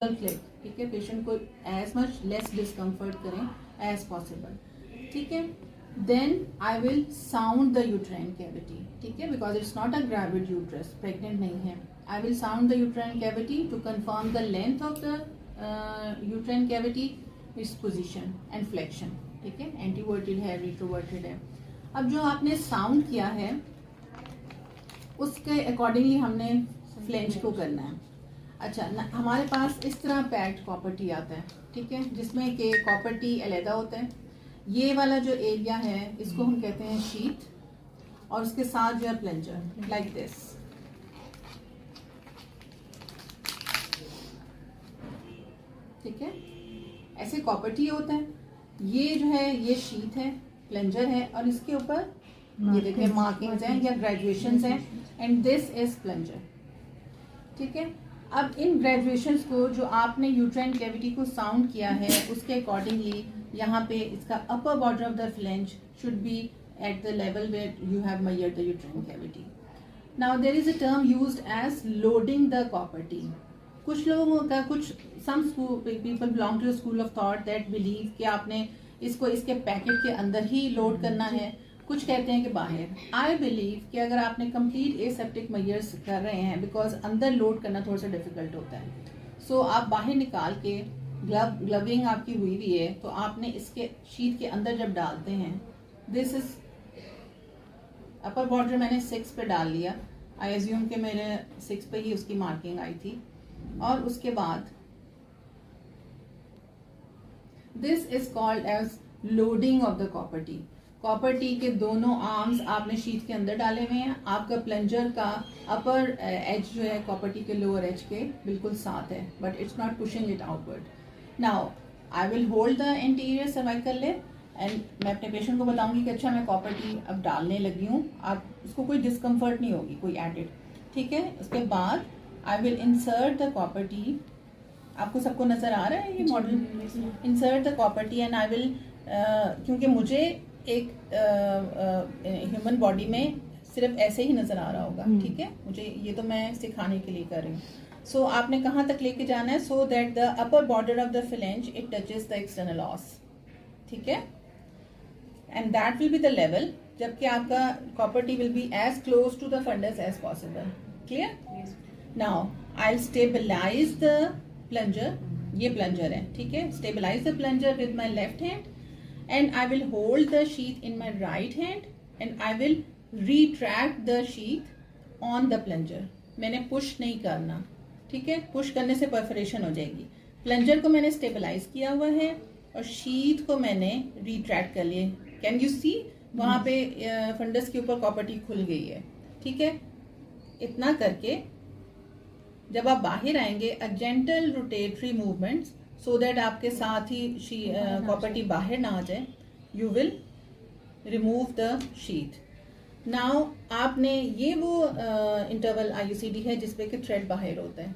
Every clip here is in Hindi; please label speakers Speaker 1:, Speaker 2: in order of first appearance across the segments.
Speaker 1: क्लिप, ठीक है, पेशेंट को एज मच लेस डिस्कम्फर्ट करें एज पॉसिबल, ठीक है। Then I will sound the uterine cavity, ठीक है, because it's not a gravid uterus, pregnant नहीं है। I will sound the uterine cavity to confirm the length of the uterine cavity, its position and flexion, ठीक है। एंटीवर्टेड है, रिट्रोवर्टेड है। अब जो आपने साउंड किया है उसके अकॉर्डिंगली हमने फ्लेंज को करना है। अच्छा, हमारे पास इस तरह पैक्ड कॉपर टी आता है, ठीक है, जिसमें कि कॉपर टी अलहदा होता है। ये वाला जो एरिया है इसको हम कहते हैं शीट, और उसके साथ जो है प्लंजर, लाइक दिस, ठीक है। ऐसे कॉपर टी होता है। ये जो है ये शीट है, प्लंजर है, और इसके ऊपर ये देखिए मार्किंग्स हैं या ग्रेजुएशंस हैं, एंड दिस इज प्लंजर, ठीक है। अब इन ग्रेजुएशंस को जो आपने यूट्राइन कैविटी को साउंड किया है उसके अकॉर्डिंगली यहाँ पे इसका upper border of the flange should be at the level where you have measured the uterine cavity. Now there is a term used as loading the copper T. कुछ लोगों का some people belong to school of thought that believe कि आपने इसको इसके पैकेट के अंदर ही लोड करना है, कुछ कहते हैं कि बाहर। आई बिलीव कि अगर आपने कंप्लीट एसेप्टिक मेजर्स कर रहे हैं, बिकॉज अंदर लोड करना थोड़ा सा डिफिकल्ट होता है, सो आप बाहर निकाल के ग्लविंग आपकी हुई हुई है, तो आपने इसके शीट के अंदर जब डालते हैं, दिस इज अपर बॉर्डर मैंने 6 पे डाल लिया। आई एज्यूम कि मेरे 6 पे ही उसकी मार्किंग आई थी। और उसके बाद this is called as loading of the copper T. Copper T के दोनों आर्म्स आपने शीट के अंदर डाले हुए हैं। आपका प्लंजर का अपर एज जो है कॉपर टी के लोअर एज के बिल्कुल साथ है, but it's not pushing it outward. Now I will hold the interior cervical lip, and मैं अपने पेशेंट को बताऊंगी कि अच्छा मैं कॉपर टी अब डालने लगी हूँ, आप उसको कोई डिस्कम्फर्ट नहीं होगी कोई एडेड, ठीक है। उसके बाद I will insert the copper T. आपको सबको नजर आ रहा है ये model? Insert the copper T and I will, क्योंकि मुझे एक ह्यूमन बॉडी में सिर्फ ऐसे ही नजर आ रहा होगा, ठीक है, मुझे ये तो मैं सिखाने के लिए कर रही हूँ। सो आपने कहाँ तक लेके जाना है? So that the upper border of the flange it touches the external os, ठीक है, and that will be the level, जबकि आपका copper T will be as close to the fundus as possible. Clear? Now I will stabilize the plunger, ये प्लंजर है, ठीक है, stabilize the plunger with my left hand, and I will hold the sheath in my right hand and I will retract the sheath on the plunger. मैंने पुश नहीं करना, ठीक है, पुश करने से परफोरेशन हो जाएगी। प्लंजर को मैंने स्टेबलाइज किया हुआ है और शीथ को मैंने रिट्रैक्ट कर लिए। कैन यू सी वहां पे फंडस के ऊपर कॉपर टी खुल गई है, ठीक है। इतना करके जब आप बाहर आएंगे, a gentle rotatory movements, so that आपके साथ ही कॉपर टी बाहर ना आ जाए, you will remove the sheet. Now आपने ये वो इंटरवल IUCD है जिसपे कि थ्रेड बाहर होता है।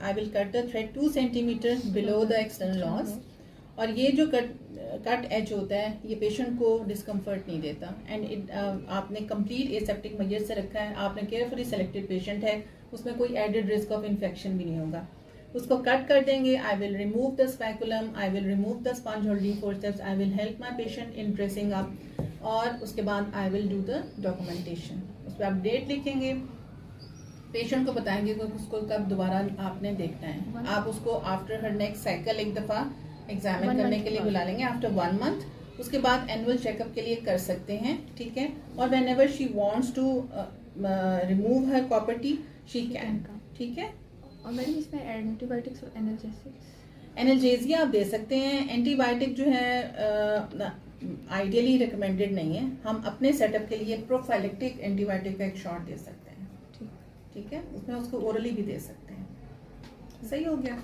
Speaker 1: I will cut the thread 2 centimetre below the external os, और ये जो कट एज होता है ये पेशेंट को डिस्कम्फर्ट नहीं देता, एंड आपने कंप्लीट एसेप्टिक मेजर से रखा है, आपने केयरफुली सेलेक्टेड पेशेंट है, उसमें कोई एडेड रिस्क ऑफ इन्फेक्शन भी नहीं होगा। उसको कट कर देंगे। I will remove the speculum, I will remove the sponge holding forceps, I will help my patient in dressing up, और उसके बाद I will do the documentation. उस पर आप डेट लिखेंगे, पेशेंट को बताएंगे कि उसको कब दोबारा आपने देखना है। आप उसको आफ्टर हर नेक्स्ट साइकिल एक दफ़ा एग्जामिन करने के लिए बुला लेंगे आफ्टर 1 मंथ। उसके बाद एनुअल चेकअप के लिए कर सकते हैं, ठीक है। और whenever she wants to remove her copper T she can, ठीक है।
Speaker 2: और मैंने इसमें एंटीबायोटिक्स और
Speaker 1: एनाल्जेसिया आप दे सकते हैं। एंटीबायोटिक जो है आइडियली रिकमेंडेड नहीं है। हम अपने सेटअप के लिए प्रोफाइलेक्टिक एंटीबायोटिक का एक शॉट दे सकते हैं, ठीक है, उसमें उसको ओरली भी दे सकते हैं। सही हो गया?